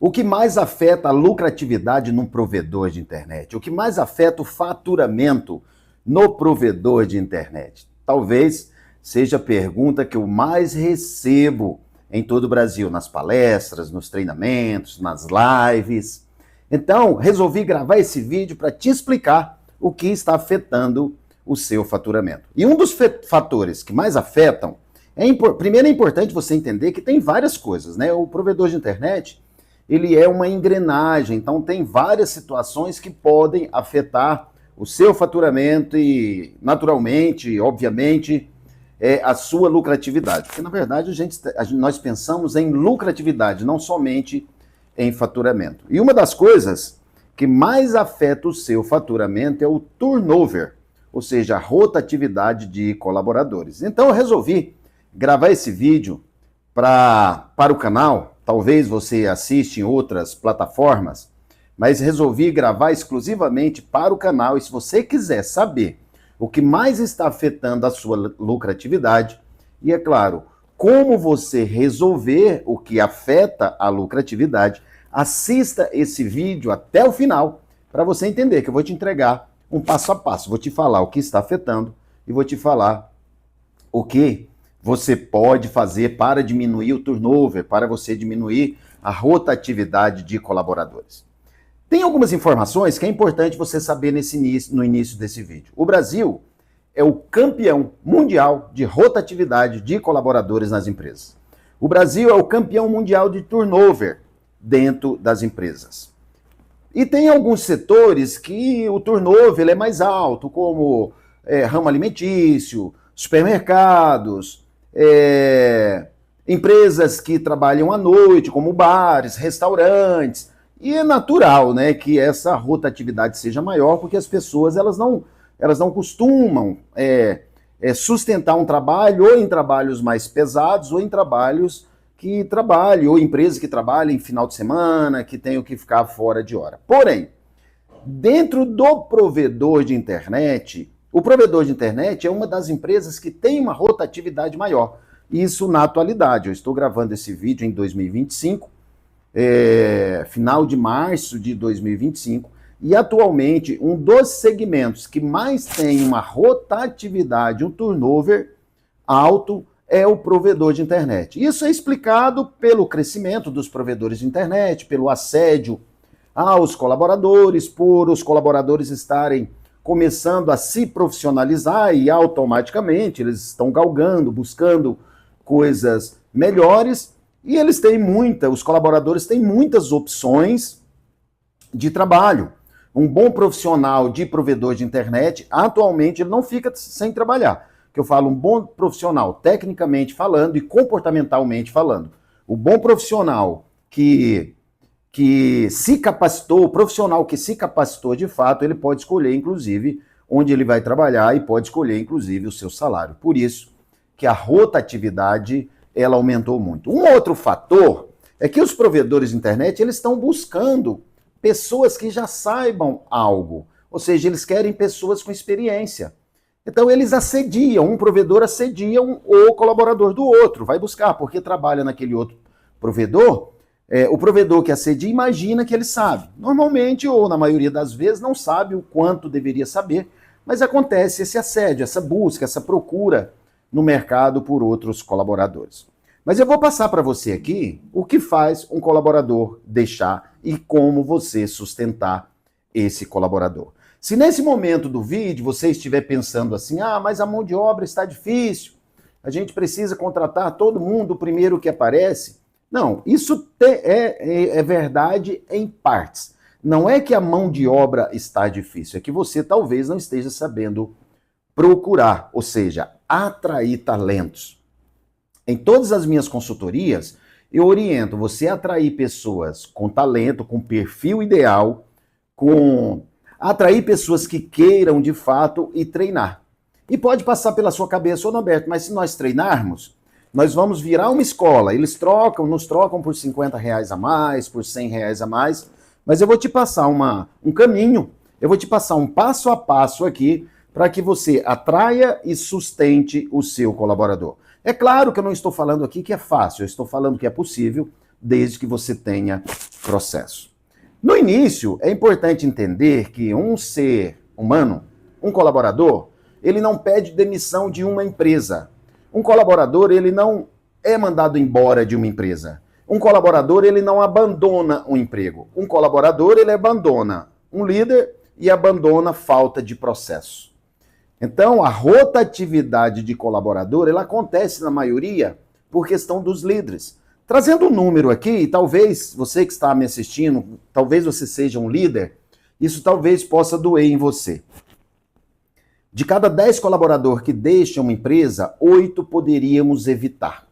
O que mais afeta a lucratividade num provedor de internet? O que mais afeta o faturamento no provedor de internet? Talvez seja a pergunta que eu mais recebo em todo o Brasil, nas palestras, nos treinamentos, nas lives. Então, resolvi gravar esse vídeo para te explicar o que está afetando o seu faturamento. E um dos fatores que mais afetam, primeiro é importante você entender que tem várias coisas, né? O provedor de internet, ele é uma engrenagem, então tem várias situações que podem afetar o seu faturamento e, naturalmente, obviamente, a sua lucratividade. Porque, na verdade, nós pensamos em lucratividade, não somente em faturamento. E uma das coisas que mais afeta o seu faturamento é o turnover, ou seja, a rotatividade de colaboradores. Então, eu resolvi gravar esse vídeo para o canal. Talvez você assista em outras plataformas, mas resolvi gravar exclusivamente para o canal. E se você quiser saber o que mais está afetando a sua lucratividade, e é claro, como você resolver o que afeta a lucratividade, assista esse vídeo até o final para você entender que eu vou te entregar um passo a passo. Vou te falar o que está afetando e vou te falar o que você pode fazer para diminuir o turnover, para você diminuir a rotatividade de colaboradores. Tem algumas informações que é importante você saber no início desse vídeo. O Brasil é o campeão mundial de rotatividade de colaboradores nas empresas. O Brasil é o campeão mundial de turnover dentro das empresas. E tem alguns setores que o turnover é mais alto, como ramo alimentício, supermercados, empresas que trabalham à noite, como bares, restaurantes. E é natural, né, que essa rotatividade seja maior, porque as pessoas elas não costumam sustentar um trabalho ou em trabalhos mais pesados ou em trabalhos que trabalham, ou empresas que trabalham em final de semana, que tenham que ficar fora de hora. Porém, dentro do provedor de internet, o provedor de internet é uma das empresas que tem uma rotatividade maior. Isso na atualidade. Eu estou gravando esse vídeo em 2025, final de março de 2025, e atualmente um dos segmentos que mais tem uma rotatividade, um turnover alto, é o provedor de internet. Isso é explicado pelo crescimento dos provedores de internet, pelo assédio aos colaboradores, por os colaboradores estarem começando a se profissionalizar e automaticamente eles estão galgando, buscando coisas melhores. E os colaboradores têm muitas opções de trabalho. Um bom profissional de provedor de internet, atualmente, ele não fica sem trabalhar. Que eu falo, um bom profissional, tecnicamente falando e comportamentalmente falando. O bom profissional que se capacitou, o profissional que se capacitou de fato, ele pode escolher, inclusive, onde ele vai trabalhar e pode escolher, inclusive, o seu salário. Por isso que a rotatividade ela aumentou muito. Um outro fator é que os provedores de internet eles estão buscando pessoas que já saibam algo, ou seja, eles querem pessoas com experiência. Então eles assediam, um provedor assedia o colaborador do outro, vai buscar, porque trabalha naquele outro provedor, o provedor que assedia imagina que ele sabe. Normalmente, ou na maioria das vezes, não sabe o quanto deveria saber, mas acontece esse assédio, essa busca, essa procura no mercado por outros colaboradores. Mas eu vou passar para você aqui o que faz um colaborador deixar e como você sustentar esse colaborador. Se nesse momento do vídeo você estiver pensando assim, mas a mão de obra está difícil, a gente precisa contratar todo mundo, o primeiro que aparece. Não, isso é verdade em partes. Não é que a mão de obra está difícil, é que você talvez não esteja sabendo procurar, ou seja, atrair talentos. Em todas as minhas consultorias, eu oriento você a atrair pessoas com talento, com perfil ideal, atrair pessoas que queiram de fato e treinar. E pode passar pela sua cabeça, ô Norberto, mas se nós treinarmos, nós vamos virar uma escola. Eles nos trocam por R$50 a mais, por R$100 a mais, mas eu vou te passar um caminho, eu vou te passar um passo a passo aqui para que você atraia e sustente o seu colaborador. É claro que eu não estou falando aqui que é fácil, eu estou falando que é possível, desde que você tenha processo. No início, é importante entender que um ser humano, um colaborador, ele não pede demissão de uma empresa. Um colaborador, ele não é mandado embora de uma empresa. Um colaborador, ele não abandona um emprego. Um colaborador, ele abandona um líder e abandona falta de processo. Então, a rotatividade de colaborador, ela acontece na maioria por questão dos líderes. Trazendo um número aqui, talvez você que está me assistindo, talvez você seja um líder, isso talvez possa doer em você. De cada 10 colaboradores que deixam uma empresa, 8 poderíamos evitar.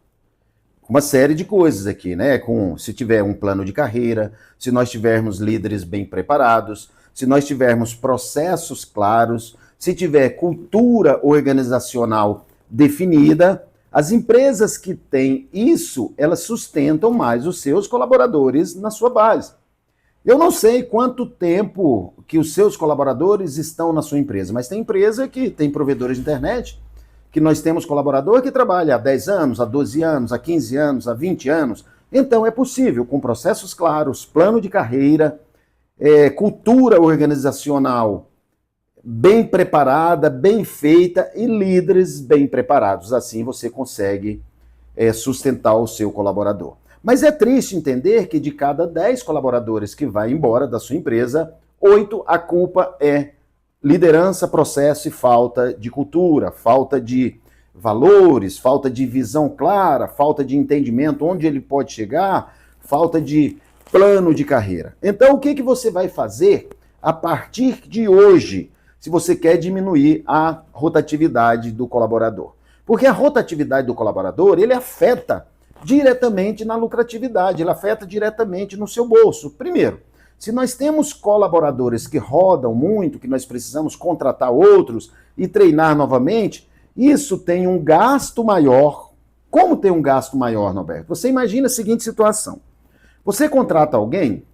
Uma série de coisas aqui, né? Se tiver um plano de carreira, se nós tivermos líderes bem preparados, se nós tivermos processos claros, se tiver cultura organizacional definida, as empresas que têm isso, elas sustentam mais os seus colaboradores na sua base. Eu não sei quanto tempo que os seus colaboradores estão na sua empresa, mas tem empresa que tem provedores de internet, que nós temos colaborador que trabalha há 10 anos, há 12 anos, há 15 anos, há 20 anos. Então é possível, com processos claros, plano de carreira, cultura organizacional bem preparada, bem feita e líderes bem preparados. Assim você consegue sustentar o seu colaborador. Mas é triste entender que de cada 10 colaboradores que vai embora da sua empresa, 8 a culpa é liderança, processo e falta de cultura, falta de valores, falta de visão clara, falta de entendimento onde ele pode chegar, falta de plano de carreira. Então, o que você vai fazer a partir de hoje, se você quer diminuir a rotatividade do colaborador? Porque a rotatividade do colaborador, ele afeta diretamente na lucratividade, ele afeta diretamente no seu bolso. Primeiro, se nós temos colaboradores que rodam muito, que nós precisamos contratar outros e treinar novamente, isso tem um gasto maior. Como tem um gasto maior, Norberto? Você imagina a seguinte situação. Você contrata alguém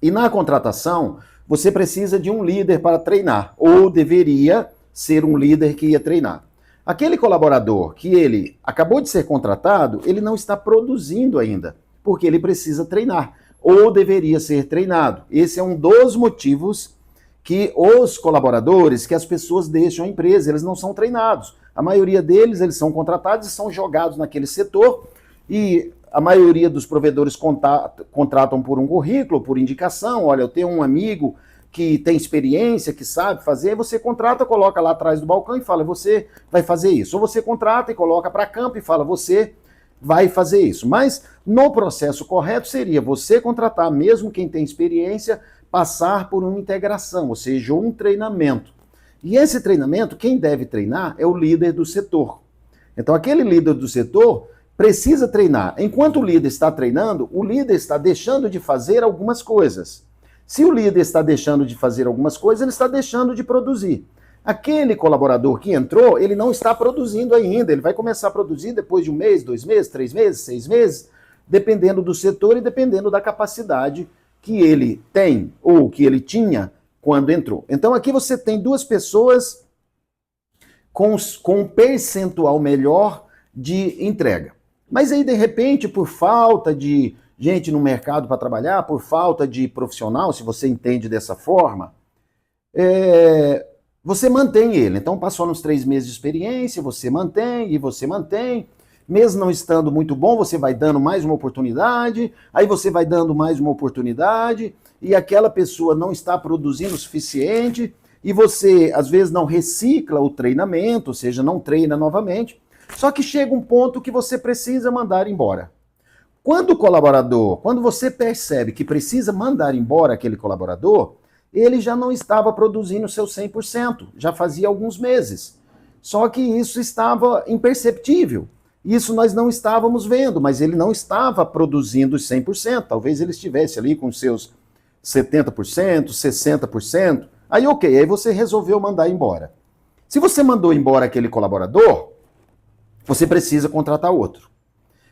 e na contratação você precisa de um líder para treinar, ou deveria ser um líder que ia treinar. Aquele colaborador que ele acabou de ser contratado, ele não está produzindo ainda, porque ele precisa treinar, ou deveria ser treinado. Esse é um dos motivos que os colaboradores, que as pessoas deixam a empresa, eles não são treinados. A maioria deles, eles são contratados e são jogados naquele setor, e a maioria dos provedores contratam por um currículo, por indicação. Olha, eu tenho um amigo que tem experiência, que sabe fazer, você contrata, coloca lá atrás do balcão e fala, você vai fazer isso. Ou você contrata e coloca para campo e fala, você vai fazer isso. Mas no processo correto seria você contratar, mesmo quem tem experiência, passar por uma integração, ou seja, um treinamento. E esse treinamento, quem deve treinar é o líder do setor. Então aquele líder do setor precisa treinar. Enquanto o líder está treinando, o líder está deixando de fazer algumas coisas. Se o líder está deixando de fazer algumas coisas, ele está deixando de produzir. Aquele colaborador que entrou, ele não está produzindo ainda. Ele vai começar a produzir depois de 1 mês, 2 meses, 3 meses, 6 meses, dependendo do setor e dependendo da capacidade que ele tem ou que ele tinha quando entrou. Então aqui você tem 2 pessoas com um percentual melhor de entrega. Mas aí, de repente, por falta de gente no mercado para trabalhar, por falta de profissional, se você entende dessa forma, você mantém ele. Então, passou nos 3 meses de experiência, você mantém, e você mantém. Mesmo não estando muito bom, você vai dando mais uma oportunidade, aí você vai dando mais uma oportunidade, e aquela pessoa não está produzindo o suficiente, e você, às vezes, não recicla o treinamento, ou seja, não treina novamente. Só que chega um ponto que você precisa mandar embora. Quando você percebe que precisa mandar embora aquele colaborador, ele já não estava produzindo o seu 100%, já fazia alguns meses. Só que isso estava imperceptível. Isso nós não estávamos vendo, mas ele não estava produzindo os 100%. Talvez ele estivesse ali com seus 70%, 60%. Aí ok, aí você resolveu mandar embora. Se você mandou embora aquele colaborador, você precisa contratar outro.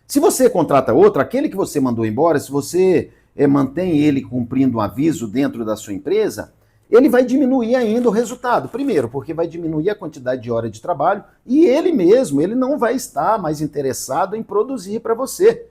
Se você contrata outro, aquele que você mandou embora, se você mantém ele cumprindo um aviso dentro da sua empresa, ele vai diminuir ainda o resultado. Primeiro, porque vai diminuir a quantidade de hora de trabalho e ele mesmo, ele não vai estar mais interessado em produzir para você.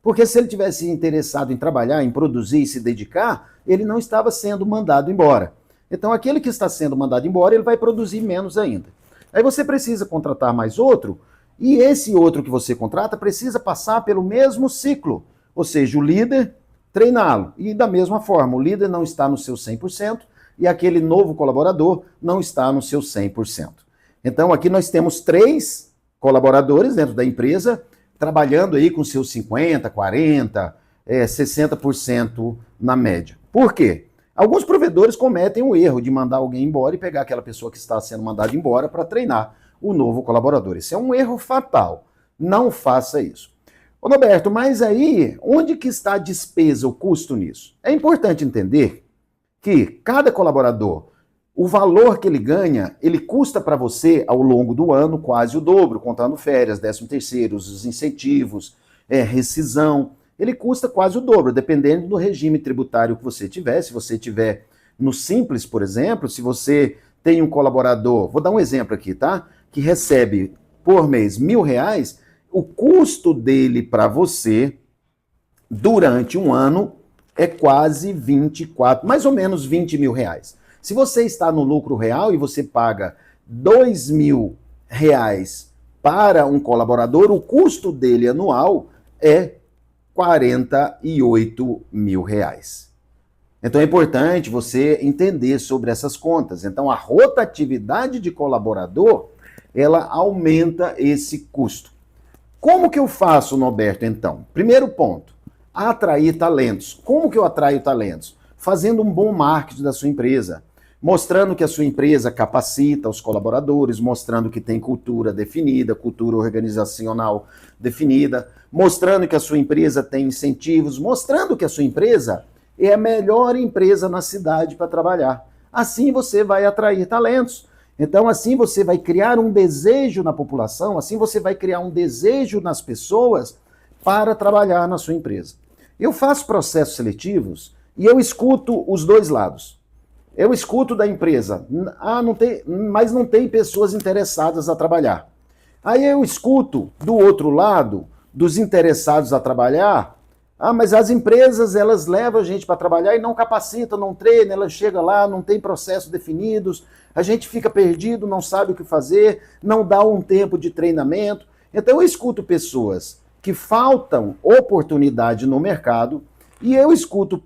Porque se ele tivesse interessado em trabalhar, em produzir e se dedicar, ele não estava sendo mandado embora. Então, aquele que está sendo mandado embora, ele vai produzir menos ainda. Aí você precisa contratar mais outro, e esse outro que você contrata precisa passar pelo mesmo ciclo. Ou seja, o líder treiná-lo. E da mesma forma, o líder não está no seu 100% e aquele novo colaborador não está no seu 100%. Então, aqui nós temos 3 colaboradores dentro da empresa trabalhando aí com seus 50%, 40%, 60% na média. Por quê? Alguns provedores cometem o erro de mandar alguém embora e pegar aquela pessoa que está sendo mandada embora para treinar o novo colaborador. Isso é um erro fatal. Não faça isso. Ô Roberto, mas aí, onde que está a despesa, o custo nisso? É importante entender que cada colaborador, o valor que ele ganha, ele custa para você ao longo do ano quase o dobro, contando férias, 13º, os incentivos, rescisão. Ele custa quase o dobro, dependendo do regime tributário que você tiver. Se você tiver no Simples, por exemplo, se você tem um colaborador, vou dar um exemplo aqui, tá? Que recebe por mês R$1.000, o custo dele para você, durante um ano, é quase 24, mais ou menos R$20.000. Se você está no lucro real e você paga R$2.000 para um colaborador, o custo dele anual é R$48.000. Então é importante você entender sobre essas contas. Então a rotatividade de colaborador, ela aumenta esse custo. Como que eu faço, Norberto, então? Primeiro ponto, atrair talentos. Como que eu atraio talentos? Fazendo um bom marketing da sua empresa, mostrando que a sua empresa capacita os colaboradores, mostrando que tem cultura definida, cultura organizacional definida, mostrando que a sua empresa tem incentivos, mostrando que a sua empresa é a melhor empresa na cidade para trabalhar. Assim você vai atrair talentos. Então, assim você vai criar um desejo na população, assim você vai criar um desejo nas pessoas para trabalhar na sua empresa. Eu faço processos seletivos e eu escuto os dois lados. Eu escuto da empresa, mas não tem pessoas interessadas a trabalhar. Aí eu escuto do outro lado, dos interessados a trabalhar, mas as empresas, elas levam a gente para trabalhar e não capacitam, não treinam, ela chega lá, não tem processos definidos, a gente fica perdido, não sabe o que fazer, não dá um tempo de treinamento. Então eu escuto pessoas que faltam oportunidade no mercado e eu escuto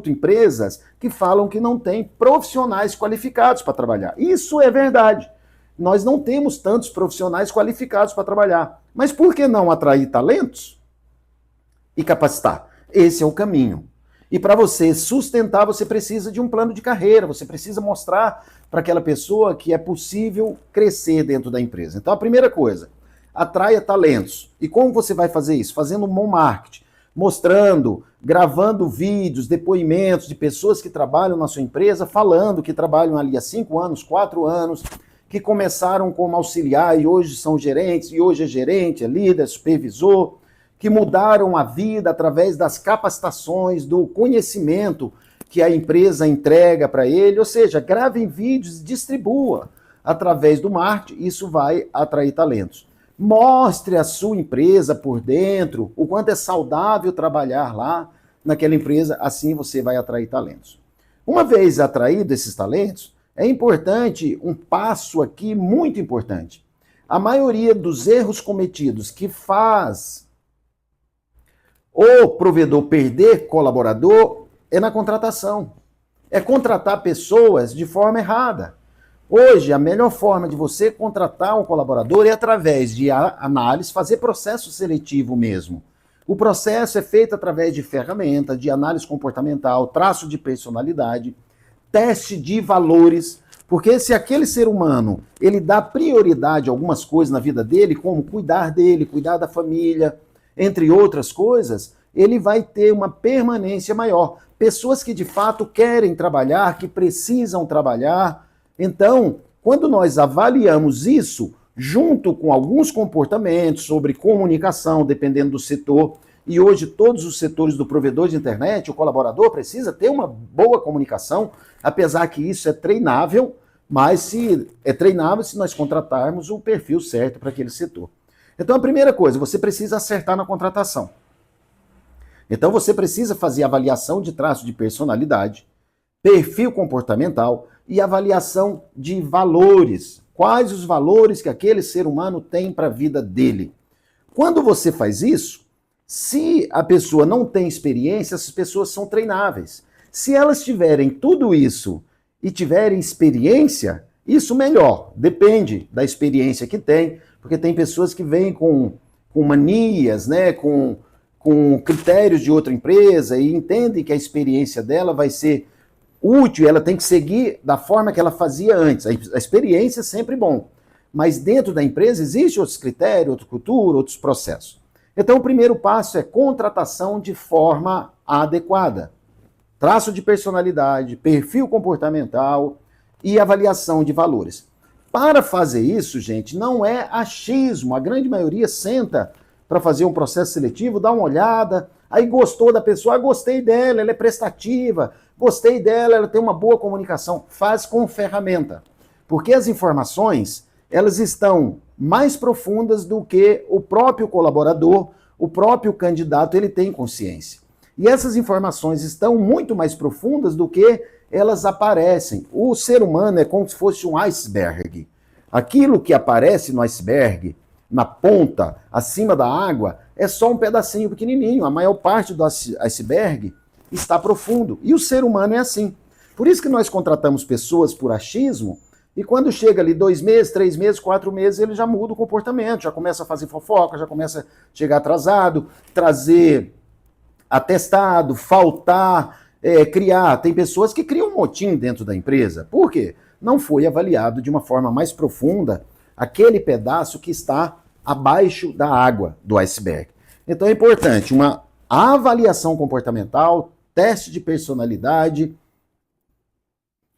empresas que falam que não tem profissionais qualificados para trabalhar. Isso é verdade. Nós não temos tantos profissionais qualificados para trabalhar. Mas por que não atrair talentos e capacitar? Esse é o caminho. E para você sustentar, você precisa de um plano de carreira, você precisa mostrar para aquela pessoa que é possível crescer dentro da empresa. Então a primeira coisa, atraia talentos. E como você vai fazer isso? Fazendo um bom marketing, mostrando, gravando vídeos, depoimentos de pessoas que trabalham na sua empresa, falando que trabalham ali há 5 anos, 4 anos, que começaram como auxiliar e hoje são gerentes, e hoje é gerente, é líder, supervisor, que mudaram a vida através das capacitações, do conhecimento que a empresa entrega para ele, ou seja, grave vídeos e distribua através do marketing, isso vai atrair talentos. Mostre a sua empresa por dentro, o quanto é saudável trabalhar lá naquela empresa, assim você vai atrair talentos. Uma vez atraído esses talentos, é importante um passo aqui muito importante. A maioria dos erros cometidos que faz o provedor perder colaborador é na contratação. É contratar pessoas de forma errada. Hoje, a melhor forma de você contratar um colaborador é através de análise, fazer processo seletivo mesmo. O processo é feito através de ferramenta, de análise comportamental, traço de personalidade, teste de valores, porque se aquele ser humano, ele dá prioridade a algumas coisas na vida dele, como cuidar dele, cuidar da família, entre outras coisas, ele vai ter uma permanência maior. Pessoas que de fato querem trabalhar, que precisam trabalhar. Então, quando nós avaliamos isso, junto com alguns comportamentos sobre comunicação, dependendo do setor, e hoje todos os setores do provedor de internet, o colaborador precisa ter uma boa comunicação, apesar que isso é treinável, mas se é treinável se nós contratarmos o perfil certo para aquele setor. Então, a primeira coisa, você precisa acertar na contratação. Então, você precisa fazer avaliação de traço de personalidade, perfil comportamental e avaliação de valores. Quais os valores que aquele ser humano tem para a vida dele? Quando você faz isso, se a pessoa não tem experiência, essas pessoas são treináveis. Se elas tiverem tudo isso e tiverem experiência, isso melhor. Depende da experiência que tem, porque tem pessoas que vêm com manias, né, com critérios de outra empresa e entendem que a experiência dela vai ser útil, ela tem que seguir da forma que ela fazia antes. A experiência é sempre bom, mas dentro da empresa existe outros critérios, outra cultura, outros processos. Então o primeiro passo é contratação de forma adequada. Traço de personalidade, perfil comportamental e avaliação de valores. Para fazer isso, gente, não é achismo. A grande maioria senta para fazer um processo seletivo, dá uma olhada, aí gostou da pessoa, gostei dela, ela é prestativa, gostei dela, ela tem uma boa comunicação. Faz com ferramenta. Porque as informações, elas estão mais profundas do que o próprio colaborador, o próprio candidato, ele tem consciência. E essas informações estão muito mais profundas do que elas aparecem. O ser humano é como se fosse um iceberg. Aquilo que aparece no iceberg, na ponta, acima da água, é só um pedacinho pequenininho. A maior parte do iceberg está profundo. E o ser humano é assim. Por isso que nós contratamos pessoas por achismo, e quando chega ali 2 meses, 3 meses, 4 meses, ele já muda o comportamento, já começa a fazer fofoca, já começa a chegar atrasado, trazer atestado, faltar, criar. Tem pessoas que criam um motim dentro da empresa. Por quê? Não foi avaliado de uma forma mais profunda aquele pedaço que está abaixo da água do iceberg. Então é importante uma avaliação comportamental, teste de personalidade,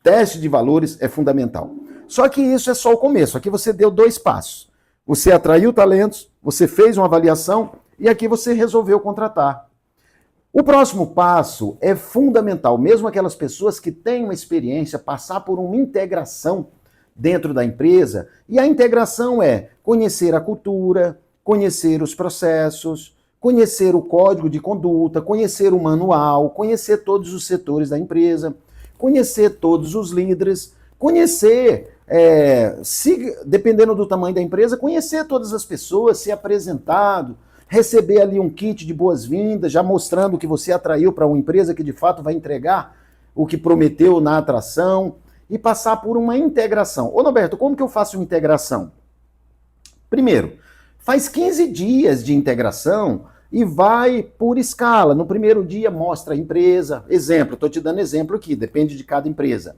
teste de valores é fundamental. Só que isso é só o começo. Aqui você deu 2 passos. Você atraiu talentos, você fez uma avaliação e aqui você resolveu contratar. O próximo passo é fundamental, mesmo aquelas pessoas que têm uma experiência, passar por uma integração dentro da empresa. E a integração é conhecer a cultura, conhecer os processos, conhecer o código de conduta, conhecer o manual, conhecer todos os setores da empresa, conhecer todos os líderes, conhecer, dependendo do tamanho da empresa, conhecer todas as pessoas, ser apresentado, receber ali um kit de boas-vindas, já mostrando que você atraiu para uma empresa que de fato vai entregar o que prometeu na atração e passar por uma integração. Ô Norberto, como que eu faço uma integração? Primeiro, faz 15 dias de integração e vai por escala. No primeiro dia mostra a empresa, exemplo, estou te dando exemplo aqui, depende de cada empresa.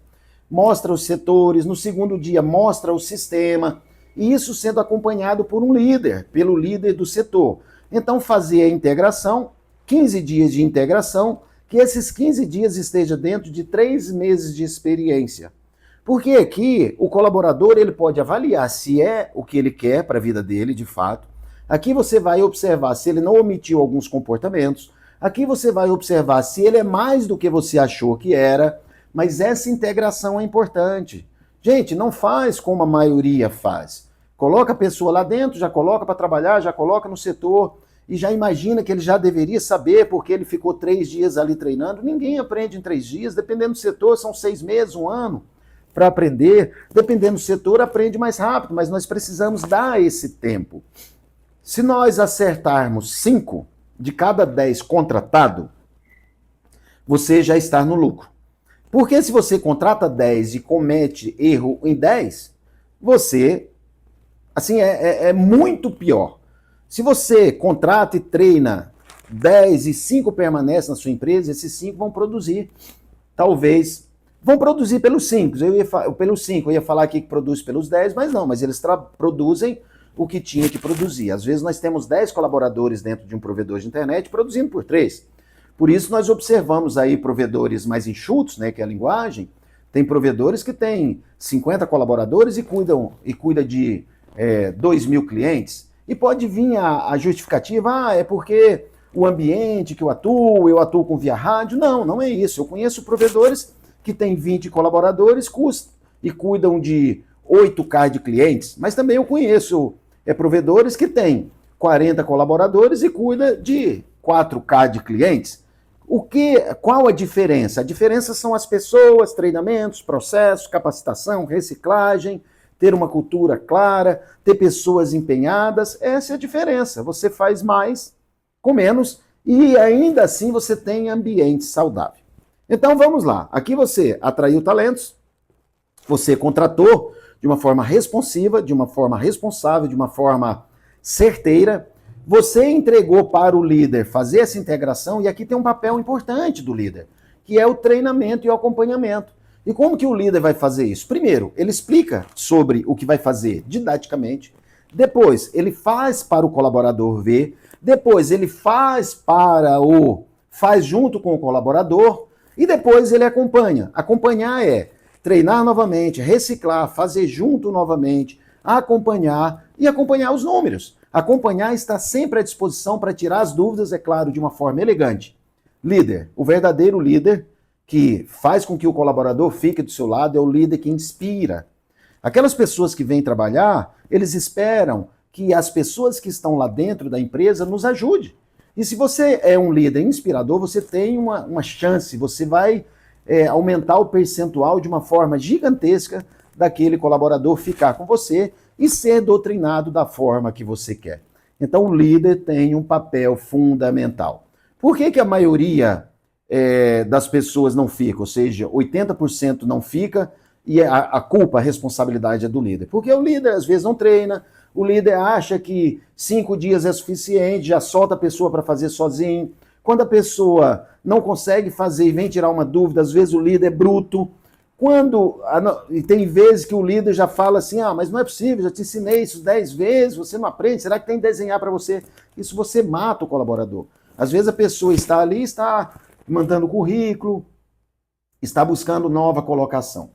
Mostra os setores, no segundo dia mostra o sistema, e isso sendo acompanhado por um líder, pelo líder do setor. Então fazer a integração, 15 dias de integração, que esses 15 dias esteja dentro de 3 meses de experiência. Porque aqui o colaborador ele pode avaliar se é o que ele quer para a vida dele, de fato. Aqui você vai observar se ele não omitiu alguns comportamentos. Aqui você vai observar se ele é mais do que você achou que era. Mas essa integração é importante. Gente, não faz como a maioria faz. Coloca a pessoa lá dentro, já coloca para trabalhar, já coloca no setor e já imagina que ele já deveria saber porque ele ficou 3 dias ali treinando. Ninguém aprende em 3 dias, dependendo do setor, são 6 meses, 1 ano para aprender. Dependendo do setor, aprende mais rápido, mas nós precisamos dar esse tempo. Se nós acertarmos 5 de cada 10 contratado, você já está no lucro. Porque se você contrata 10 e comete erro em 10, você, assim, é muito pior. Se você contrata e treina 10 e 5 permanecem na sua empresa, esses 5 vão produzir. Talvez, vão produzir pelos 5. Eu ia falar aqui que produz pelos 10, mas não, mas eles produzem o que tinha que produzir. Às vezes nós temos 10 colaboradores dentro de um provedor de internet produzindo por 3. Por isso nós observamos aí provedores mais enxutos, né, que é a linguagem. Tem provedores que têm 50 colaboradores e cuida de 2.000 clientes. E pode vir a justificativa, é porque o ambiente que eu atuo com via rádio. Não, não é isso. Eu conheço provedores que têm 20 colaboradores e cuidam de 8K de clientes. Mas também eu conheço provedores que têm 40 colaboradores e cuida de 4K de clientes. Qual a diferença? A diferença são as pessoas, treinamentos, processos, capacitação, reciclagem, ter uma cultura clara, ter pessoas empenhadas. Essa é a diferença. Você faz mais com menos e ainda assim você tem ambiente saudável. Então vamos lá. Aqui você atraiu talentos, você contratou de uma forma responsiva, de uma forma responsável, de uma forma certeira. Você entregou para o líder fazer essa integração, e aqui tem um papel importante do líder, que é o treinamento e o acompanhamento. E como que o líder vai fazer isso? Primeiro, ele explica sobre o que vai fazer didaticamente, depois ele faz para o colaborador ver, depois ele faz junto com o colaborador, e depois ele acompanha. Acompanhar é treinar novamente, reciclar, fazer junto novamente, acompanhar e acompanhar os números. Acompanhar está sempre à disposição para tirar as dúvidas, é claro, de uma forma elegante. Líder, o verdadeiro líder que faz com que o colaborador fique do seu lado é o líder que inspira. Aquelas pessoas que vêm trabalhar, eles esperam que as pessoas que estão lá dentro da empresa nos ajudem. E se você é um líder inspirador, você tem uma chance, você vai aumentar o percentual de uma forma gigantesca daquele colaborador ficar com você e ser doutrinado da forma que você quer. Então o líder tem um papel fundamental. Por que a maioria das pessoas não fica? Ou seja, 80% não fica e a culpa, a responsabilidade é do líder. Porque o líder às vezes não treina, o líder acha que 5 dias é suficiente, já solta a pessoa para fazer sozinho. Quando a pessoa não consegue fazer e vem tirar uma dúvida, às vezes o líder é bruto. E tem vezes que o líder já fala assim, mas não é possível, já te ensinei isso 10 vezes, você não aprende, será que tem que desenhar para você? Isso você mata o colaborador. Às vezes a pessoa está ali, está mandando currículo, está buscando nova colocação.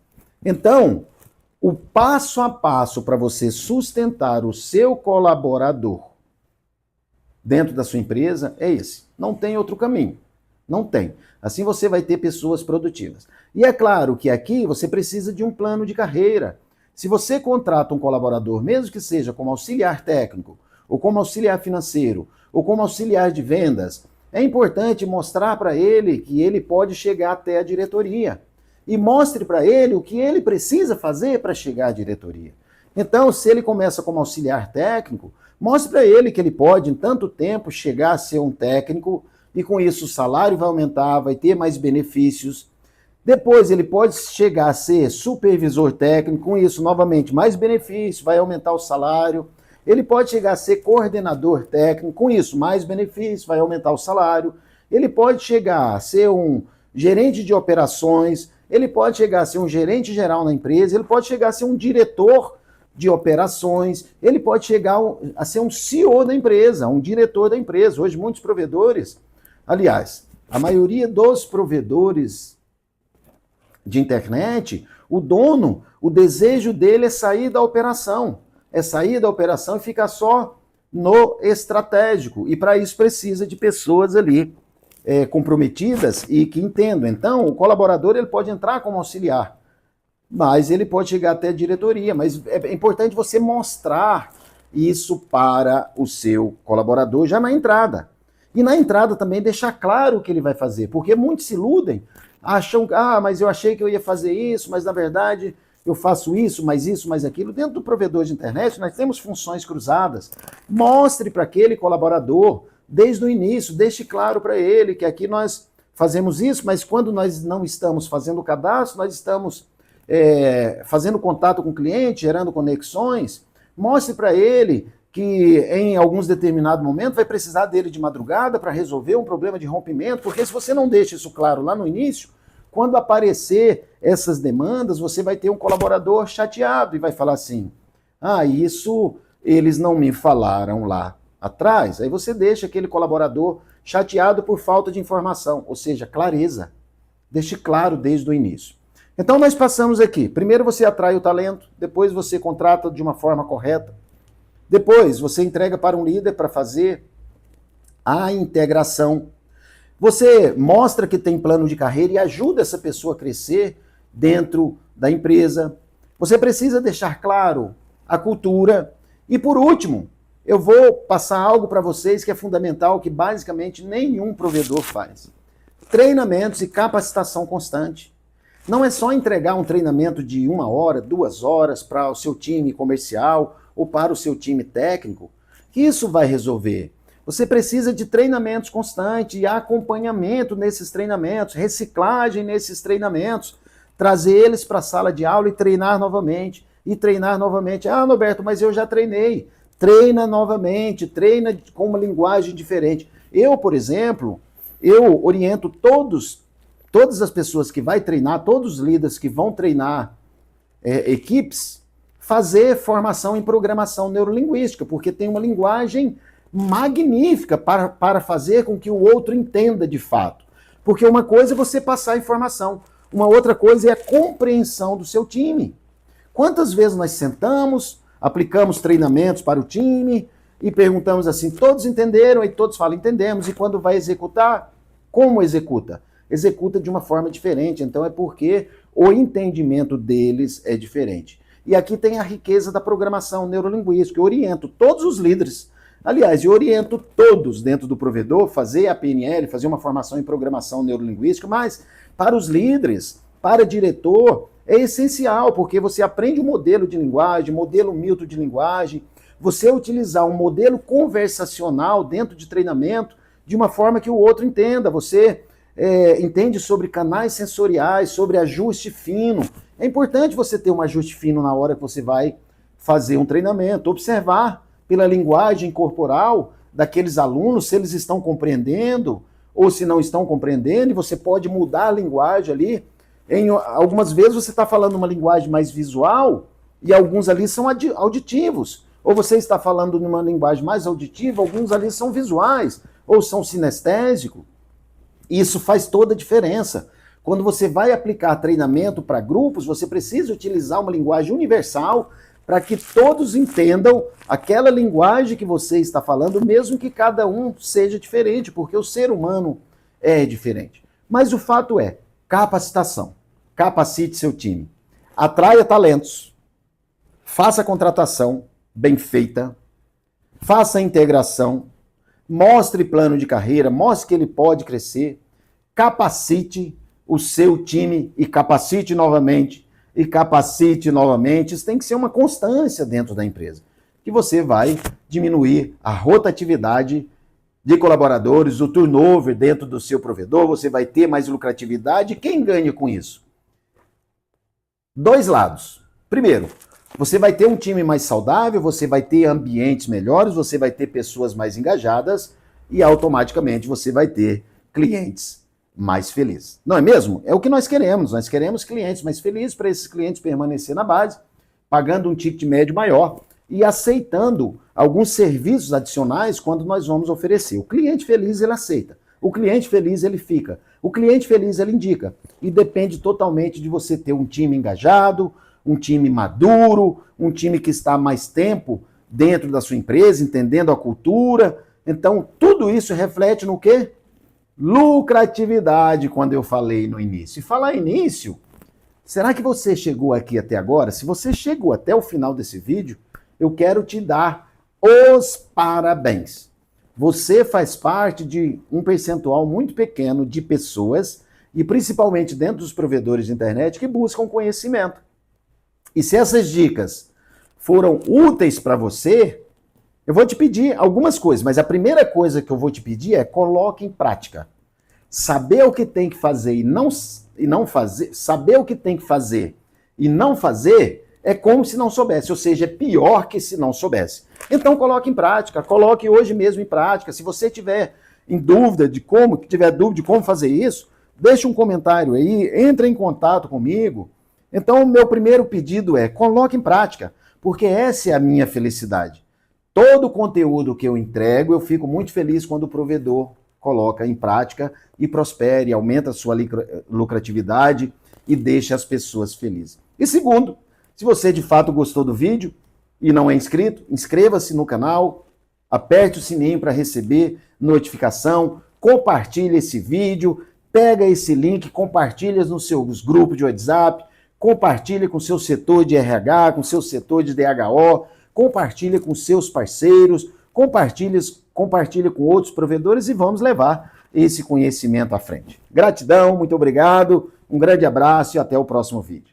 Então, o passo a passo para você sustentar o seu colaborador dentro da sua empresa é esse. Não tem outro caminho. Não tem. Assim você vai ter pessoas produtivas. E é claro que aqui você precisa de um plano de carreira. Se você contrata um colaborador, mesmo que seja como auxiliar técnico, ou como auxiliar financeiro, ou como auxiliar de vendas, é importante mostrar para ele que ele pode chegar até a diretoria. E mostre para ele o que ele precisa fazer para chegar à diretoria. Então, se ele começa como auxiliar técnico, mostre para ele que ele pode, em tanto tempo, chegar a ser um técnico, e com isso o salário vai aumentar, vai ter mais benefícios. Depois ele pode chegar a ser supervisor técnico, com isso, novamente, mais benefícios, vai aumentar o salário. Ele pode chegar a ser coordenador técnico, com isso, mais benefícios, vai aumentar o salário. Ele pode chegar a ser um gerente de operações, ele pode chegar a ser um gerente geral na empresa, ele pode chegar a ser um diretor de operações, ele pode chegar a ser um CEO da empresa, um diretor da empresa. Hoje, muitos provedores, aliás, a maioria dos provedores de internet, o dono, o desejo dele é sair da operação. É sair da operação e ficar só no estratégico. E para isso precisa de pessoas ali comprometidas e que entendam. Então, o colaborador ele pode entrar como auxiliar, mas ele pode chegar até a diretoria. Mas é importante você mostrar isso para o seu colaborador já na entrada. E na entrada também deixar claro o que ele vai fazer, porque muitos se iludem, acham, mas eu achei que eu ia fazer isso, mas na verdade eu faço isso, mais aquilo. Dentro do provedor de internet nós temos funções cruzadas. Mostre para aquele colaborador, desde o início, deixe claro para ele que aqui nós fazemos isso, mas quando nós não estamos fazendo o cadastro, nós estamos fazendo contato com o cliente, gerando conexões. Mostre para ele que em alguns determinados momentos vai precisar dele de madrugada para resolver um problema de rompimento, porque se você não deixa isso claro lá no início, quando aparecer essas demandas, você vai ter um colaborador chateado e vai falar assim, isso eles não me falaram lá atrás. Aí você deixa aquele colaborador chateado por falta de informação, ou seja, clareza. Deixe claro desde o início. Então nós passamos aqui, primeiro você atrai o talento, depois você contrata de uma forma correta, depois você entrega para um líder para fazer a integração. Você mostra que tem plano de carreira e ajuda essa pessoa a crescer dentro da empresa. Você precisa deixar claro a cultura E por último, eu vou passar algo para vocês que é fundamental, que basicamente nenhum provedor faz. Treinamentos e capacitação constante. Não é só entregar um treinamento de 1 hora, 2 horas para o seu time comercial ou para o seu time técnico, que isso vai resolver. Você precisa de treinamentos constantes e acompanhamento nesses treinamentos, reciclagem nesses treinamentos, trazer eles para a sala de aula e treinar novamente. E treinar novamente. Ah, Norberto, mas eu já treinei. Treina novamente, treina com uma linguagem diferente. Eu, por exemplo, eu oriento todas as pessoas que vai treinar, todos os líderes que vão treinar equipes, fazer formação em programação neurolinguística, porque tem uma linguagem magnífica para fazer com que o outro entenda de fato. Porque uma coisa é você passar informação, uma outra coisa é a compreensão do seu time. Quantas vezes nós sentamos, aplicamos treinamentos para o time e perguntamos assim, todos entenderam? E todos falam, entendemos. E quando vai executar, como executa? Executa de uma forma diferente. Então é porque o entendimento deles é diferente. E aqui tem a riqueza da programação neurolinguística. Eu oriento todos os líderes. Aliás, eu oriento todos dentro do provedor fazer a PNL, fazer uma formação em programação neurolinguística, mas para os líderes, para diretor, é essencial, porque você aprende um modelo de linguagem, modelo Milton de linguagem, você utilizar um modelo conversacional dentro de treinamento de uma forma que o outro entenda. Você entende sobre canais sensoriais, sobre ajuste fino. É importante você ter um ajuste fino na hora que você vai fazer um treinamento, observar pela linguagem corporal daqueles alunos, se eles estão compreendendo ou se não estão compreendendo, e você pode mudar a linguagem ali. Algumas vezes você está falando uma linguagem mais visual e alguns ali são auditivos. Ou você está falando numa linguagem mais auditiva, alguns ali são visuais ou são sinestésicos. Isso faz toda a diferença. Quando você vai aplicar treinamento para grupos, você precisa utilizar uma linguagem universal para que todos entendam aquela linguagem que você está falando, mesmo que cada um seja diferente, porque o ser humano é diferente. Mas o fato é, capacitação. Capacite seu time. Atraia talentos. Faça contratação bem feita. Faça integração. Mostre plano de carreira. Mostre que ele pode crescer. Capacite o seu time e capacite novamente. E capacite novamente. Isso tem que ser uma constância dentro da empresa. Que você vai diminuir a rotatividade de colaboradores, o turnover dentro do seu provedor, você vai ter mais lucratividade. Quem ganha com isso? Dois lados. Primeiro, você vai ter um time mais saudável, você vai ter ambientes melhores, você vai ter pessoas mais engajadas e automaticamente você vai ter clientes mais felizes. Não é mesmo? É o que nós queremos. Nós queremos clientes mais felizes, para esses clientes permanecer na base, pagando um ticket médio maior e aceitando alguns serviços adicionais quando nós vamos oferecer. O cliente feliz, ele aceita. O cliente feliz, ele fica. O cliente feliz, ele indica. E depende totalmente de você ter um time engajado, um time maduro, um time que está há mais tempo dentro da sua empresa, entendendo a cultura. Então, tudo isso reflete no quê? Lucratividade, quando eu falei no início. E falar início, será que você chegou aqui até agora? Se você chegou até o final desse vídeo, eu quero te dar os parabéns. Você faz parte de um percentual muito pequeno de pessoas, e principalmente dentro dos provedores de internet, que buscam conhecimento. E se essas dicas foram úteis para você, eu vou te pedir algumas coisas, mas a primeira coisa que eu vou te pedir é coloque em prática. Saber o que tem que fazer e não fazer, saber o que tem que fazer e não fazer é como se não soubesse, ou seja, é pior que se não soubesse. Então coloque em prática, coloque hoje mesmo em prática. Se você tiver dúvida de como fazer isso, deixe um comentário aí, entre em contato comigo. Então o meu primeiro pedido é, coloque em prática, porque essa é a minha felicidade. Todo o conteúdo que eu entrego, eu fico muito feliz quando o provedor coloca em prática e prospere, aumenta a sua lucratividade e deixa as pessoas felizes. E segundo, se você de fato gostou do vídeo e não é inscrito, inscreva-se no canal, aperte o sininho para receber notificação, compartilhe esse vídeo, pega esse link, compartilha nos seus grupos de WhatsApp, compartilhe com seu setor de RH, com seu setor de DHO, compartilhe com seus parceiros, compartilhe com outros provedores e vamos levar esse conhecimento à frente. Gratidão, muito obrigado, um grande abraço e até o próximo vídeo.